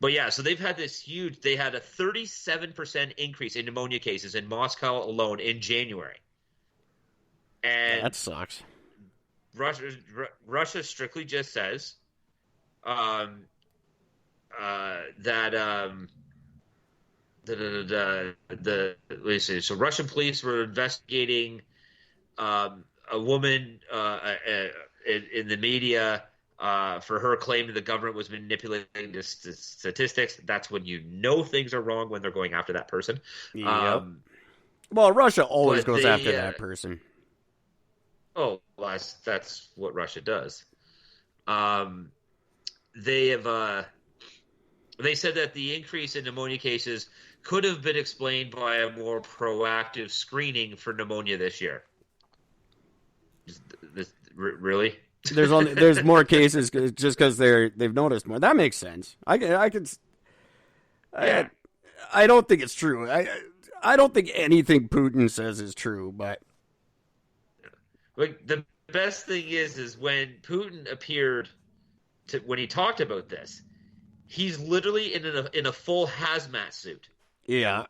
But yeah, so they've had they had a 37% increase in pneumonia cases in Moscow alone in January. And that sucks. Russia strictly just says that let me see. So Russian police were investigating a woman in the media for her claim that the government was manipulating the statistics. That's when you know things are wrong, when they're going after that person. Yep. Well, Russia always goes after that person. Oh, well, that's what Russia does. They said that the increase in pneumonia cases could have been explained by a more proactive screening for pneumonia this year. Really? There's more cases just because they've noticed more. That makes sense. I don't think it's true. I don't think anything Putin says is true, but like the best thing is when Putin appeared when he talked about this, he's literally in a full hazmat suit. Yeah,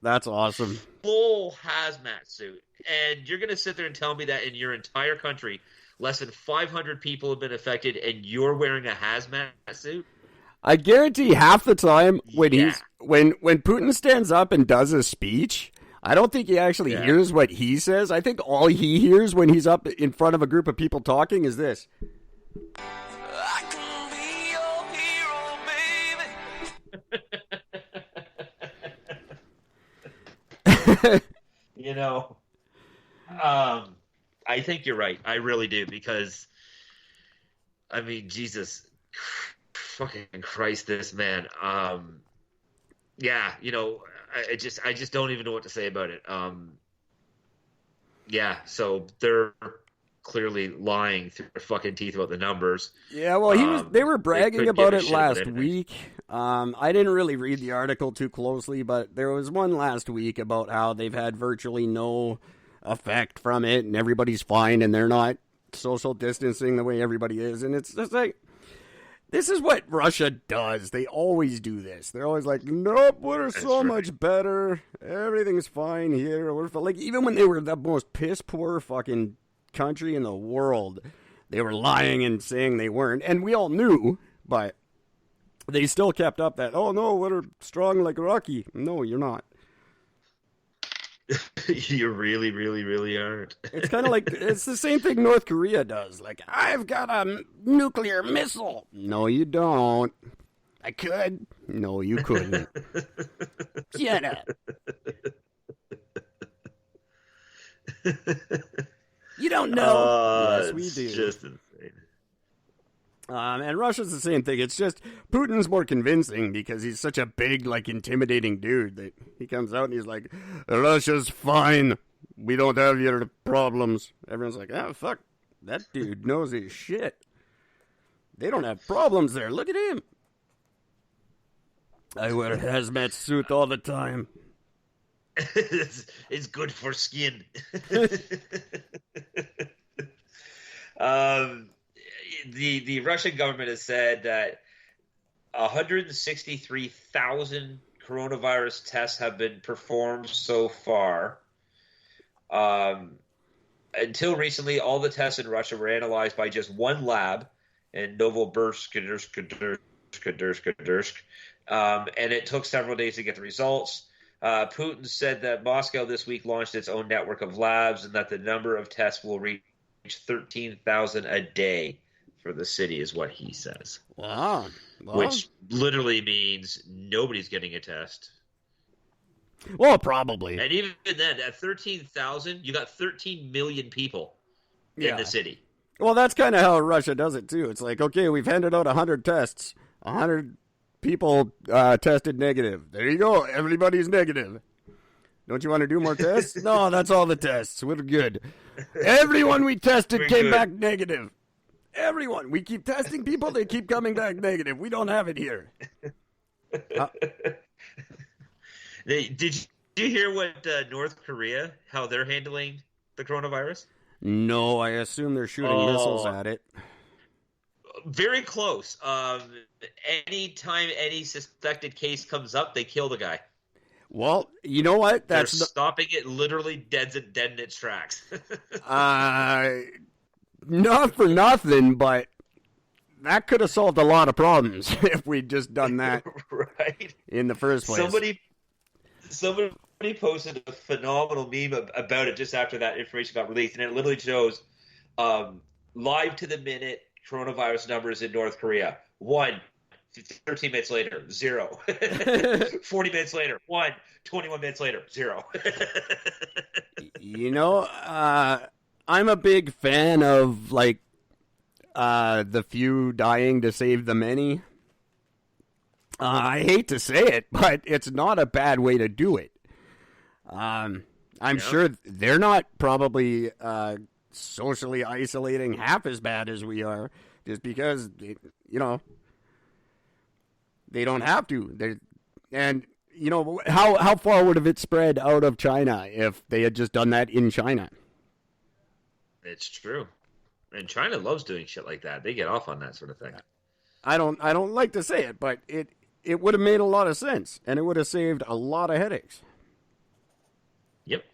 that's awesome. Full hazmat suit, and you're gonna sit there and tell me that in your entire country, less than 500 people have been affected, and you're wearing a hazmat suit? I guarantee half the time when when Putin stands up and does a speech, I don't think he actually hears what he says. I think all he hears when he's up in front of a group of people talking is this. I can be your hero, baby. You know, I think you're right. I really do, because, I mean, Jesus fucking Christ, this man. Yeah, you know, I just don't even know what to say about it. Yeah, so they're clearly lying through their fucking teeth about the numbers. Yeah, well, they were bragging about it last week. I didn't really read the article too closely, but there was one last week about how they've had virtually no effect from it, and everybody's fine, and they're not social distancing the way everybody is, and it's just like, this is what Russia does. They always do this. They're always like, nope, we're so much better. Everything's fine here. We're like, even when they were the most piss poor fucking country in the world, they were lying and saying they weren't. And we all knew, but they still kept up that, oh no, we're strong like Rocky. No, you're not. You really, really, really aren't. It's kind of like, it's the same thing North Korea does. Like, I've got a nuclear missile. No, you don't. I could. No, you couldn't. Get it. You don't know. Yes, we do. It's just insane. And Russia's the same thing. It's just Putin's more convincing because he's such a big, like, intimidating dude that he comes out and he's like, Russia's fine. We don't have your problems. Everyone's like, oh, fuck. That dude knows his shit. They don't have problems there. Look at him. I wear a hazmat suit all the time. It's good for skin. The Russian government has said that 163,000 coronavirus tests have been performed so far. Until recently, all the tests in Russia were analyzed by just one lab in Novosibirsk, and it took several days to get the results. Putin said that Moscow this week launched its own network of labs and that the number of tests will reach 13,000 a day for the city, is what he says. Wow. Which literally means nobody's getting a test. Well, probably. And even then, at 13,000, you got 13 million people in the city. Well, that's kind of how Russia does it, too. It's like, okay, we've handed out 100 tests. 100 people tested negative. There you go. Everybody's negative. Don't you want to do more tests? No, that's all the tests. We're good. Everyone we tested came back negative. Everyone. We keep testing people. They keep coming back negative. We don't have it here. Did you hear what North Korea, how they're handling the coronavirus? No, I assume they're shooting missiles at it. Very close. Anytime any suspected case comes up, they kill the guy. Well, you know what? They're stopping it literally dead in its tracks. Not for nothing, but that could have solved a lot of problems if we'd just done that right in the first place. Somebody posted a phenomenal meme about it just after that information got released, and it literally shows live to the minute coronavirus numbers in North Korea. 1, 13 minutes later, 0. 40 minutes later, 1. 21 minutes later, 0. I'm a big fan of, the few dying to save the many. I hate to say it, but it's not a bad way to do it. I'm sure they're not probably socially isolating half as bad as we are, just because they don't have to. How far would have it spread out of China if they had just done that in China? It's true, and China loves doing shit like that. They get off on that sort of thing. I don't like to say it, but it would have made a lot of sense, and it would have saved a lot of headaches. Yep,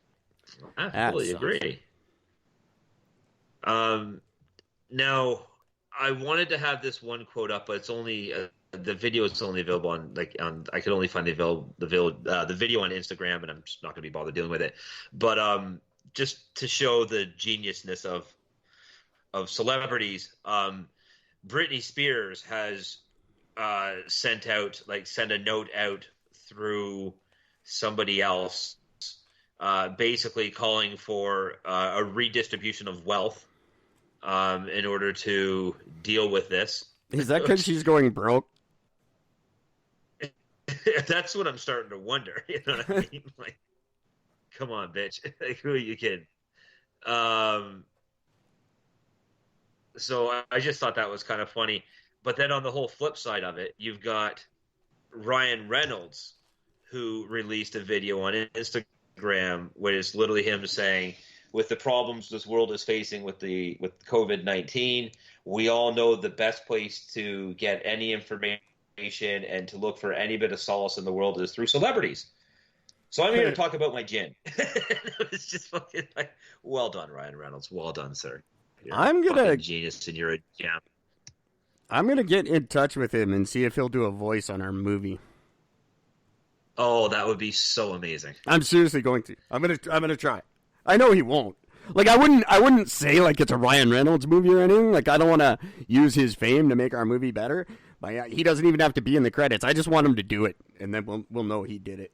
I fully agree. Now, I wanted to have this one quote up, but it's only the video is only available on I could only find the video on Instagram, and I'm just not going to be bothered dealing with it. But just to show the geniusness of celebrities, Britney Spears has sent a note out through somebody else, basically calling for a redistribution of wealth in order to deal with this. Is that because she's going broke? That's what I'm starting to wonder. You know what I mean? Like, come on, bitch. Like, who are you kidding? So I just thought that was kind of funny. But then on the whole flip side of it, you've got Ryan Reynolds, who released a video on Instagram where it's literally him saying, with the problems this world is facing with COVID-19, we all know the best place to get any information and to look for any bit of solace in the world is through celebrities. So I'm here to talk about my gin. It's just fucking like, well done, Ryan Reynolds. Well done, sir. I'm gonna genius, and you're a jam. I'm gonna get in touch with him and see if he'll do a voice on our movie. Oh, that would be so amazing. I'm seriously going to. I'm gonna try. I know he won't. Like, I wouldn't say like it's a Ryan Reynolds movie or anything. Like, I don't want to use his fame to make our movie better. But he doesn't even have to be in the credits. I just want him to do it, and then we'll know he did it.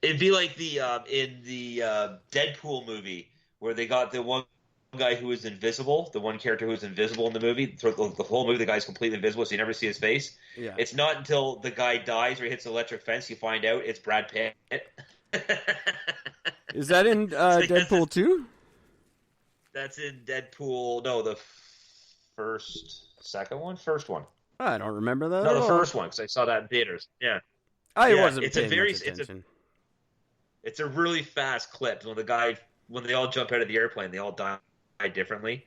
It'd be like in the Deadpool movie where they got the one guy who was invisible, the one character who was invisible in the movie. The whole movie, the guy's completely invisible, so you never see his face. Yeah. It's not until the guy dies or he hits the electric fence you find out it's Brad Pitt. Is that in Deadpool 2? That's in Deadpool. No, the first one. I don't remember that. No, the first one, because I saw that in theaters. Yeah, I wasn't paying much attention. It's a really fast clip. When they all jump out of the airplane, they all die differently.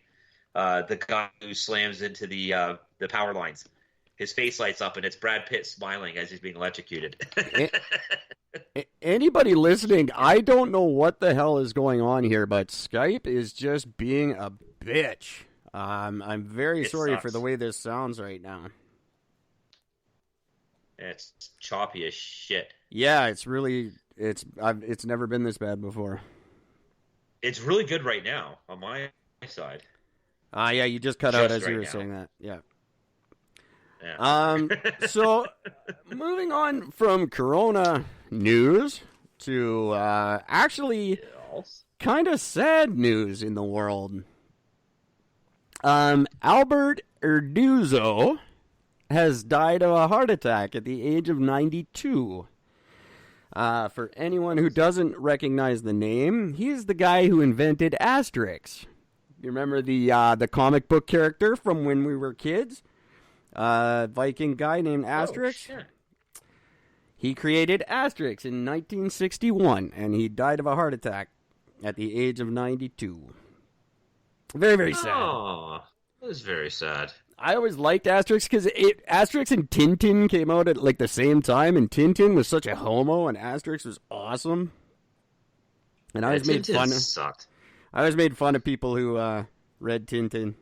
The guy who slams into the power lines, his face lights up, and it's Brad Pitt smiling as he's being electrocuted. Anybody listening, I don't know what the hell is going on here, but Skype is just being a bitch. I'm very sorry for the way this sounds right now. It's choppy as shit. Yeah, it's never been this bad before. It's really good right now on my side. Yeah, you just cut out as you were saying that. Yeah. So moving on from Corona news to actually kind of sad news in the world. Albert Erduzzo has died of a heart attack at the age of 92. For anyone who doesn't recognize the name, he's the guy who invented Asterix. You remember the comic book character from when we were kids? Viking guy named Asterix. Oh, shit. He created Asterix in 1961, and he died of a heart attack at the age of 92. Very, very sad. Oh, It was very sad. I always liked Asterix because Asterix and Tintin came out at like the same time, and Tintin was such a homo, and Asterix was awesome. And I always made fun. Sucked. I always made fun of people who read Tintin.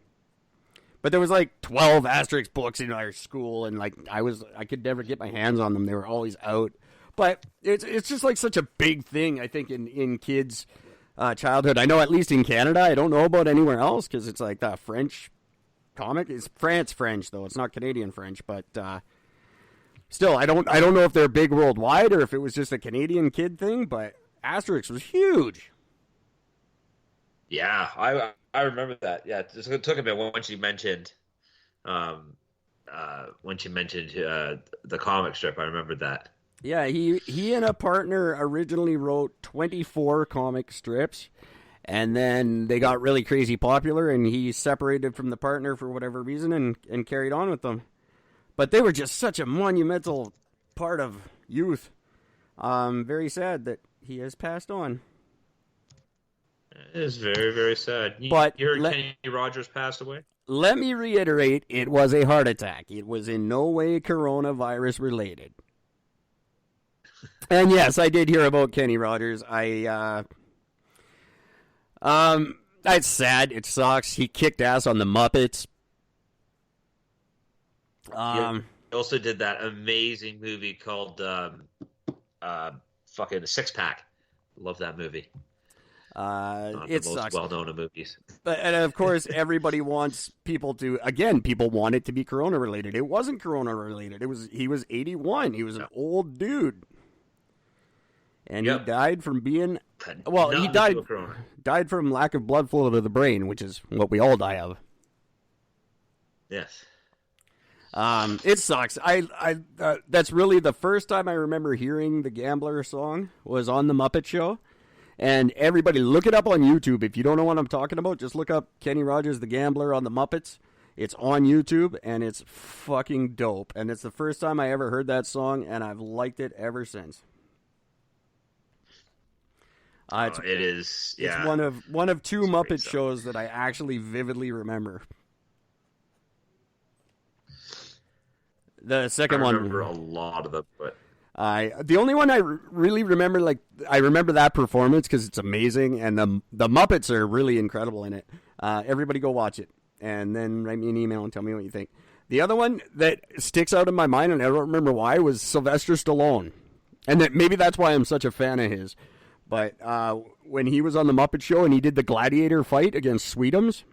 But there was like 12 Asterix books in our school, and like I could never get my hands on them. They were always out. But it's just like such a big thing, I think, in kids' childhood. I know at least in Canada. I don't know about anywhere else because it's like the French comic. It's France French though. It's not Canadian French, but still, I don't know if they're big worldwide or if it was just a Canadian kid thing. But Asterix was huge. Yeah, I remember that. Yeah, it took a bit once you mentioned, the comic strip. I remembered that. Yeah, he and a partner originally wrote 24 comic strips, and then they got really crazy popular, and he separated from the partner for whatever reason and carried on with them. But they were just such a monumental part of youth. Very sad that he has passed on. It is very, very sad. You heard Kenny Rogers passed away? Let me reiterate, it was a heart attack. It was in no way coronavirus related. And yes, I did hear about Kenny Rogers. It's sad. It sucks. He kicked ass on the Muppets. He also did that amazing movie called fucking Six Pack. Love that movie. Not it the most sucks. well-known of movies. And of course, everybody wants people to. Again, people want it to be Corona related. It wasn't Corona related. He was 81. He was an old dude, and he died from being. Well, he died from lack of blood flow to the brain, which is what we all die of. Yes. It sucks. That's really the first time I remember hearing the Gambler song was on the Muppet Show. And everybody, look it up on YouTube. If you don't know what I'm talking about, just look up Kenny Rogers, the Gambler on the Muppets. It's on YouTube, and it's fucking dope. And it's the first time I ever heard that song, and I've liked it ever since. It is. Yeah. It's one of two Muppet shows that I actually vividly remember. The second one. I remember a lot of them, but. The only one I really remember, I remember that performance because it's amazing, and the Muppets are really incredible in it. Everybody go watch it, and then write me an email and tell me what you think. The other one that sticks out in my mind, and I don't remember why, was Sylvester Stallone. And maybe that's why I'm such a fan of his. But when he was on the Muppet Show and he did the gladiator fight against Sweetums,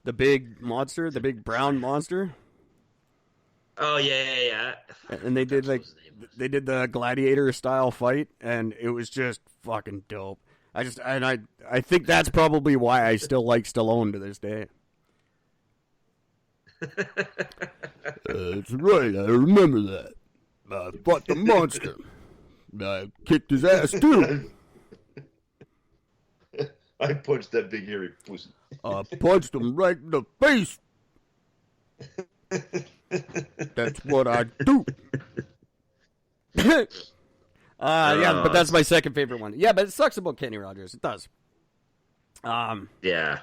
the big monster, the big brown monster. Oh yeah. And they did the gladiator style fight, and it was just fucking dope. I think that's probably why I still like Stallone to this day. That's right, I remember that. I fought the monster. I kicked his ass too. I punched that big hairy pussy. I punched him right in the face. That's what I do. Yeah, but that's my second favorite one. Yeah, but it sucks about Kenny Rogers. It does. Yeah.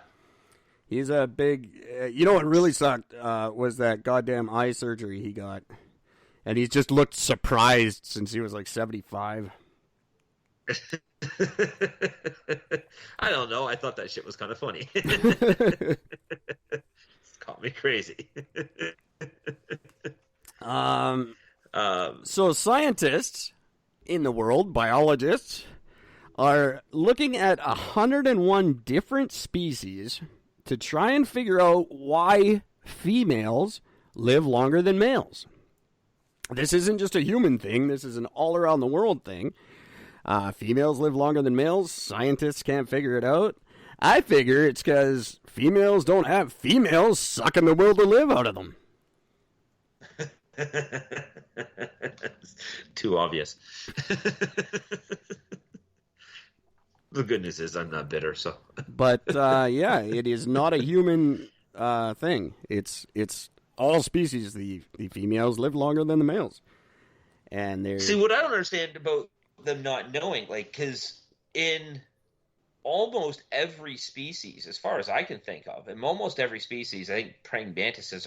He's a big... you know what really sucked was that goddamn eye surgery he got. And he's just looked surprised since he was like 75. I don't know. I thought that shit was kind of funny. It's caught me crazy. So scientists in the world, biologists, are looking at 101 different species to try and figure out why females live longer than males. This isn't just a human thing. This is an all-around-the-world thing. Females live longer than males. Scientists can't figure it out. I figure it's because females don't have females sucking the will to live out of them. Too obvious. The good news is I'm not bitter, so. But, yeah, it is not a human thing. It's all species. The females live longer than the males. And they're... See, what I don't understand about them not knowing, like, because in almost every species, as far as I can think of, in almost every species, I think praying mantises